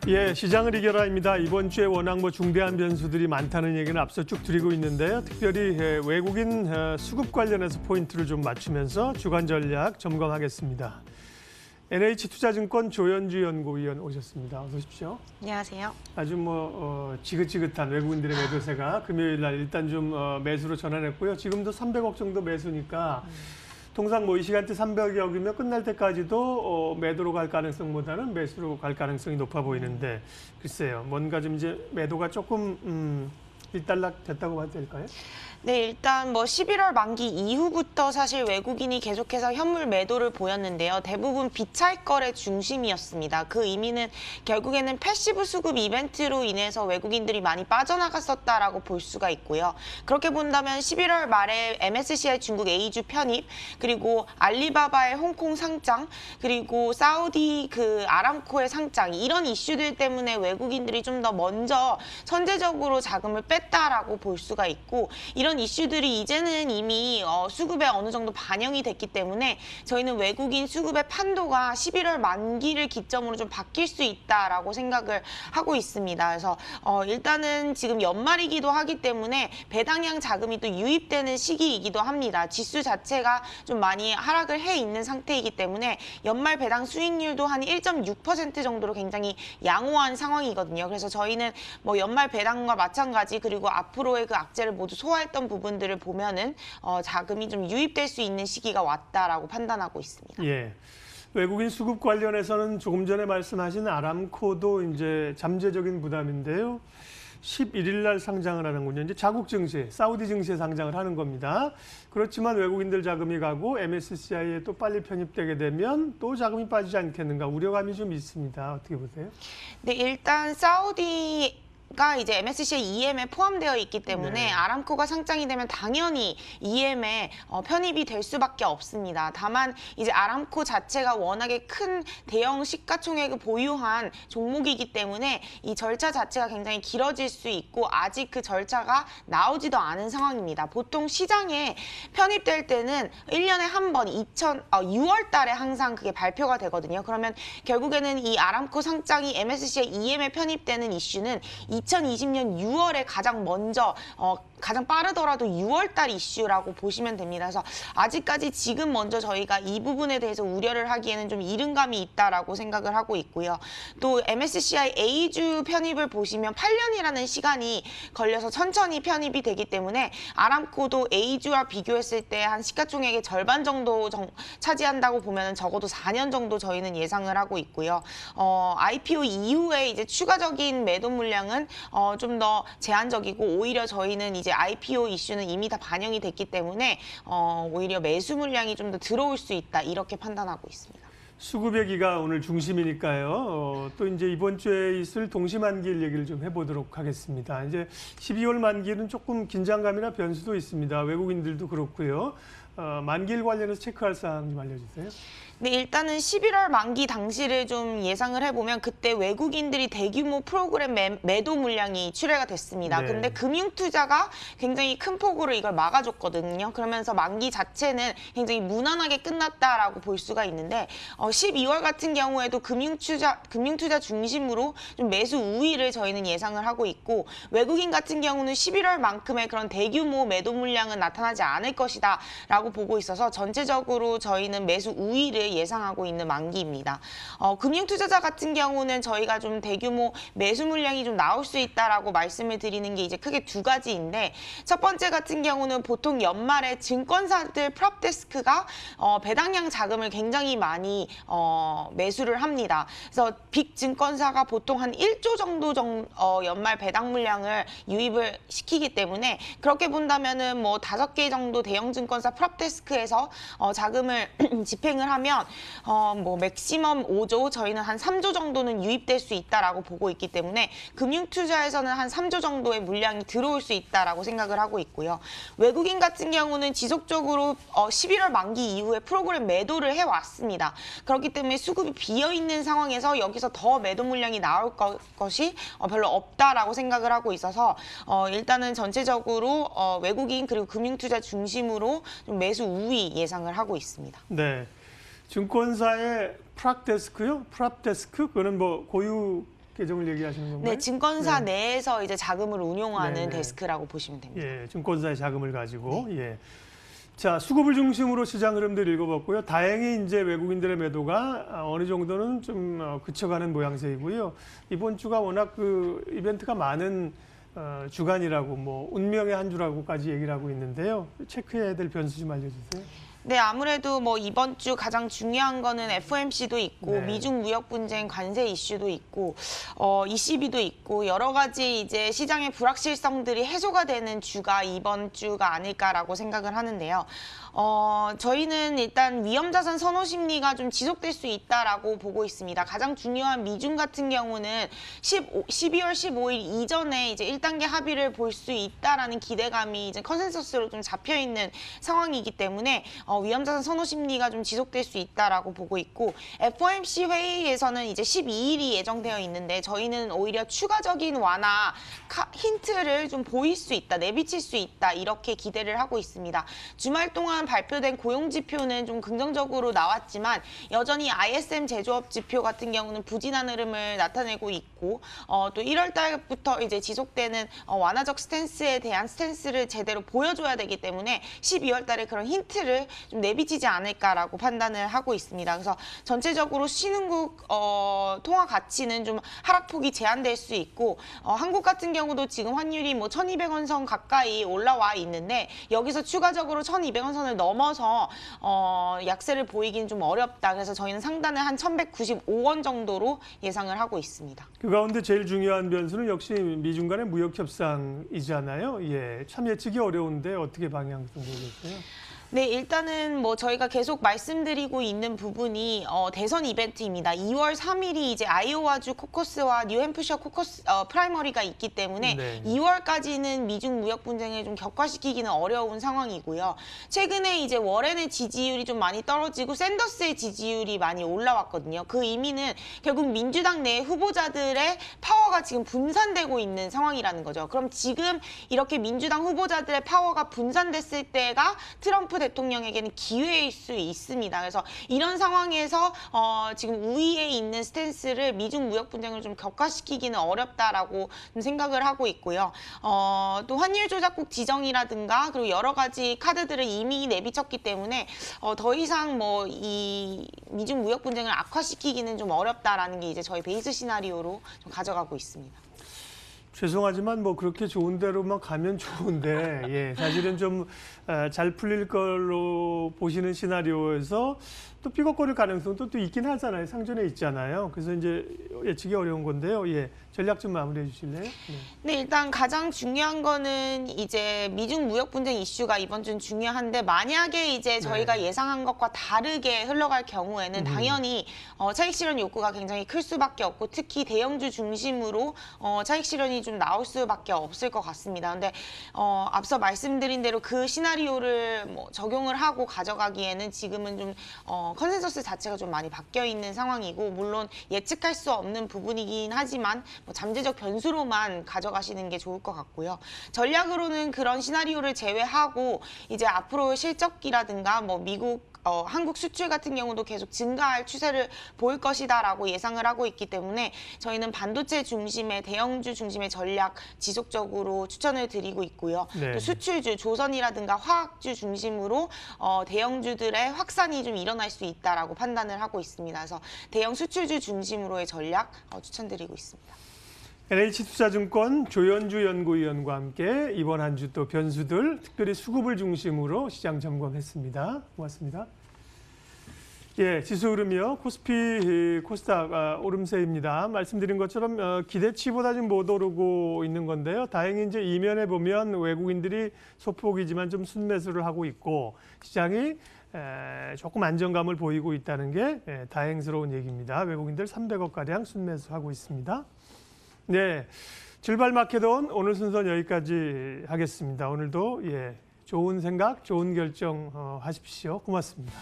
예, 시장을 이겨라입니다. 이번 주에 워낙 중대한 변수들이 많다는 얘기는 앞서 쭉 드리고 있는데요. 특별히 외국인 수급 관련해서 포인트를 좀 맞추면서 주간 전략 점검하겠습니다. NH투자증권 조현주 연구위원 오셨습니다. 어서 오십시오. 안녕하세요. 아주 지긋지긋한 외국인들의 매도세가 금요일 날 일단 좀 매수로 전환했고요. 지금도 300억 정도 매수니까 통상 이 시간대 300억이면 끝날 때까지도 매도로 갈 가능성보다는 매수로 갈 가능성이 높아 보이는데 글쎄요. 뭔가 좀 이제 매도가 조금 일단락 됐다고 봐도 될까요? 네, 일단 11월 만기 이후부터 사실 외국인이 계속해서 현물 매도를 보였는데요. 대부분 비차익 거래 중심이었습니다. 그 의미는 결국에는 패시브 수급 이벤트로 인해서 외국인들이 많이 빠져나갔었다라고 볼 수가 있고요. 그렇게 본다면 11월 말에 MSCI 중국 A주 편입, 그리고 알리바바의 홍콩 상장, 그리고 사우디 아람코의 상장, 이런 이슈들 때문에 외국인들이 좀 더 먼저 선제적으로 자금을 뺐다라고 볼 수가 있고, 이런 이슈들이 이제는 이미 수급에 어느 정도 반영이 됐기 때문에 저희는 외국인 수급의 판도가 11월 만기를 기점으로 좀 바뀔 수 있다라고 생각을 하고 있습니다. 그래서 일단은 지금 연말이기도 하기 때문에 배당량 자금이 또 유입되는 시기이기도 합니다. 지수 자체가 좀 많이 하락을 해 있는 상태이기 때문에 연말 배당 수익률도 한 1.6% 정도로 굉장히 양호한 상황이거든요. 그래서 저희는 연말 배당과 마찬가지, 그리고 앞으로의 그 악재를 모두 소화했던 부분들을 보면은 자금이 좀 유입될 수 있는 시기가 왔다라고 판단하고 있습니다. 예. 외국인 수급 관련해서는 조금 전에 말씀하신 아람코도 이제 잠재적인 부담인데요. 11일 날 상장을 하는군요. 이제 자국 증시, 사우디 증시에 상장을 하는 겁니다. 그렇지만 외국인들 자금이 가고 MSCI에 또 빨리 편입되게 되면 또 자금이 빠지지 않겠는가 우려감이 좀 있습니다. 어떻게 보세요? 네, 일단 사우디가 이제 MSCI EM에 포함되어 있기 때문에 네. 아람코가 상장이 되면 당연히 EM에 편입이 될 수밖에 없습니다. 다만 이제 아람코 자체가 워낙에 큰 대형 시가총액을 보유한 종목이기 때문에 이 절차 자체가 굉장히 길어질 수 있고 아직 그 절차가 나오지도 않은 상황입니다. 보통 시장에 편입될 때는 1년에 한 번 6월 달에 항상 그게 발표가 되거든요. 그러면 결국에는 이 아람코 상장이 MSCI EM에 편입되는 이슈는 2020년 6월에 가장 먼저 가장 빠르더라도 6월달 이슈라고 보시면 됩니다. 그래서 아직까지 지금 먼저 저희가 이 부분에 대해서 우려를 하기에는 좀 이른감이 있다라고 생각을 하고 있고요. 또 MSCI A주 편입을 보시면 8년이라는 시간이 걸려서 천천히 편입이 되기 때문에 아람코도 A주와 비교했을 때 한 시가총액의 절반 정도 차지한다고 보면 적어도 4년 정도 저희는 예상을 하고 있고요. IPO 이후에 이제 추가적인 매도 물량은 좀 더 제한적이고 오히려 저희는 이제 IPO 이슈는 이미 다 반영이 됐기 때문에 오히려 매수 물량이 좀 더 들어올 수 있다 이렇게 판단하고 있습니다. 수급의 기가 오늘 중심이니까요. 또 이제 이번 주에 있을 동시만기일 얘기를 좀 해보도록 하겠습니다. 이제 12월 만기는 조금 긴장감이나 변수도 있습니다. 외국인들도 그렇고요. 만기일 관련해서 체크할 사항 좀 알려주세요. 네, 일단은 11월 만기 당시를 좀 예상을 해보면 그때 외국인들이 대규모 프로그램 매도 물량이 출회가 됐습니다. 네. 근데 금융투자가 굉장히 큰 폭으로 이걸 막아줬거든요. 그러면서 만기 자체는 굉장히 무난하게 끝났다라고 볼 수가 있는데 12월 같은 경우에도 금융투자 중심으로 좀 매수 우위를 저희는 예상을 하고 있고 외국인 같은 경우는 11월만큼의 그런 대규모 매도 물량은 나타나지 않을 것이다 라고 보고 있어서 전체적으로 저희는 매수 우위를 예상하고 있는 만기입니다. 금융투자자 같은 경우는 저희가 좀 대규모 매수 물량이 좀 나올 수 있다라고 말씀을 드리는 게 이제 크게 두 가지인데 첫 번째 같은 경우는 보통 연말에 증권사들 프롭데스크가 배당량 자금을 굉장히 많이 매수를 합니다. 그래서 빅 증권사가 보통 한 1조 정도 연말 배당 물량을 유입을 시키기 때문에 그렇게 본다면은 5개 정도 대형 증권사 프롭데스크에서 자금을 집행을 하면 맥시멈 5조, 저희는 한 3조 정도는 유입될 수 있다라고 보고 있기 때문에 금융투자에서는 한 3조 정도의 물량이 들어올 수 있다라고 생각을 하고 있고요. 외국인 같은 경우는 지속적으로 11월 만기 이후에 프로그램 매도를 해왔습니다. 그렇기 때문에 수급이 비어 있는 상황에서 여기서 더 매도 물량이 나올 것이 별로 없다라고 생각을 하고 있어서 일단은 전체적으로 외국인 그리고 금융투자 중심으로 좀 매수 우위 예상을 하고 있습니다. 네. 증권사의 프랍데스크요? 프랍데스크? 그거는 뭐 고유 계정을 얘기하시는 건가요? 네, 증권사 내에서 이제 자금을 운용하는 네네. 데스크라고 보시면 됩니다. 예, 증권사의 자금을 가지고. 예. 자, 수급을 중심으로 시장 흐름들 읽어봤고요. 다행히 이제 외국인들의 매도가 어느 정도는 좀 그쳐가는 모양새이고요. 이번 주가 워낙 그 이벤트가 많은 주간이라고 뭐 운명의 한 주라고까지 얘기를 하고 있는데요. 체크해야 될 변수 좀 알려주세요. 네, 아무래도 뭐 이번 주 가장 중요한 거는 FOMC도 있고 네. 미중 무역 분쟁 관세 이슈도 있고 ECB도 있고 여러 가지 이제 시장의 불확실성들이 해소가 되는 주가 이번 주가 아닐까라고 생각을 하는데요. 저희는 일단 위험자산 선호 심리가 좀 지속될 수 있다라고 보고 있습니다. 가장 중요한 미중 같은 경우는 12월 15일 이전에 이제 1단계 합의를 볼 수 있다라는 기대감이 이제 컨센서스로 좀 잡혀 있는 상황이기 때문에 위험자산 선호 심리가 좀 지속될 수 있다라고 보고 있고 FOMC 회의에서는 이제 12일이 예정되어 있는데 저희는 오히려 추가적인 완화 힌트를 좀 보일 수 있다, 내비칠 수 있다 이렇게 기대를 하고 있습니다. 주말 동안 발표된 고용 지표는 좀 긍정적으로 나왔지만 여전히 ISM 제조업 지표 같은 경우는 부진한 흐름을 나타내고 있고 또 1월 달부터 이제 지속되는 완화적 스탠스에 대한 스탠스를 제대로 보여줘야 되기 때문에 12월 달에 그런 힌트를 좀 내비치지 않을까라고 판단을 하고 있습니다. 그래서 전체적으로 신흥국 통화 가치는 좀 하락폭이 제한될 수 있고 한국 같은 경우도 지금 환율이 뭐 1,200원 선 가까이 올라와 있는데 여기서 추가적으로 1,200원 선을 넘어서 약세를 보이긴 좀 어렵다. 그래서 저희는 상단을 한 1,195원 정도로 예상을 하고 있습니다. 그 가운데 제일 중요한 변수는 역시 미중 간의 무역 협상이잖아요. 예, 참 예측이 어려운데 어떻게 방향 좀 보겠어요? 네, 일단은 뭐 저희가 계속 말씀드리고 있는 부분이 대선 이벤트입니다. 2월 3일이 이제 아이오와주 코커스와 뉴햄프셔 코커스 프라이머리가 있기 때문에 네. 2월까지는 미중 무역 분쟁을 좀 격화시키기는 어려운 상황이고요. 최근에 이제 워렌의 지지율이 좀 많이 떨어지고 샌더스의 지지율이 많이 올라왔거든요. 그 의미는 결국 민주당 내 후보자들의 파워가 지금 분산되고 있는 상황이라는 거죠. 그럼 지금 이렇게 민주당 후보자들의 파워가 분산됐을 때가 트럼프 대통령에게는 기회일 수 있습니다. 그래서 이런 상황에서 지금 우위에 있는 스탠스를 미중 무역 분쟁을 좀 격화시키기는 어렵다라고 좀 생각을 하고 있고요. 또 환율 조작국 지정이라든가 그리고 여러 가지 카드들을 이미 내비쳤기 때문에 더 이상 뭐 이 미중 무역 분쟁을 악화시키기는 좀 어렵다라는 게 이제 저희 베이스 시나리오로 좀 가져가고 있습니다. 죄송하지만 뭐 그렇게 좋은 대로만 가면 좋은데 예, 사실은 좀 잘 풀릴 걸로 보시는 시나리오에서 또 삐걱거릴 가능성도 또 있긴 하잖아요. 상존에 있잖아요. 그래서 이제 예측이 어려운 건데요. 예, 전략 좀 마무리해 주실래요? 네. 네, 일단 가장 중요한 거는 이제 미중 무역 분쟁 이슈가 이번 주는 중요한데 만약에 이제 저희가 예상한 것과 다르게 흘러갈 경우에는 당연히 차익 실현 욕구가 굉장히 클 수밖에 없고 특히 대형주 중심으로 차익 실현이 좀 나올 수밖에 없을 것 같습니다. 근데 앞서 말씀드린 대로 그 시나리오를 뭐 적용을 하고 가져가기에는 지금은 좀 컨센서스 자체가 좀 많이 바뀌어 있는 상황이고 물론 예측할 수 없는 부분이긴 하지만 뭐 잠재적 변수로만 가져가시는 게 좋을 것 같고요. 전략으로는 그런 시나리오를 제외하고 이제 앞으로 실적이라든가 뭐 미국 한국 수출 같은 경우도 계속 증가할 추세를 보일 것이다라고 예상을 하고 있기 때문에 저희는 반도체 중심의 대형주 중심의 전략 지속적으로 추천을 드리고 있고요. 네. 또 수출주, 조선이라든가 화학주 중심으로 대형주들의 확산이 좀 일어날 수 있다라고 판단을 하고 있습니다. 그래서 대형 수출주 중심으로의 전략 추천드리고 있습니다. NH투자증권 조현주 연구위원과 함께 이번 한 주 또 변수들, 특별히 수급을 중심으로 시장 점검했습니다. 고맙습니다. 예, 지수 흐름이요. 코스피, 코스닥 오름세입니다. 말씀드린 것처럼 기대치보다 좀 못 오르고 있는 건데요. 다행히 이제 이면에 보면 외국인들이 소폭이지만 좀 순매수를 하고 있고 시장이 조금 안정감을 보이고 있다는 게 다행스러운 얘기입니다. 외국인들 300억 가량 순매수하고 있습니다. 네, 출발 마켓온 오늘 순서는 여기까지 하겠습니다. 오늘도 좋은 생각, 좋은 결정 하십시오. 고맙습니다.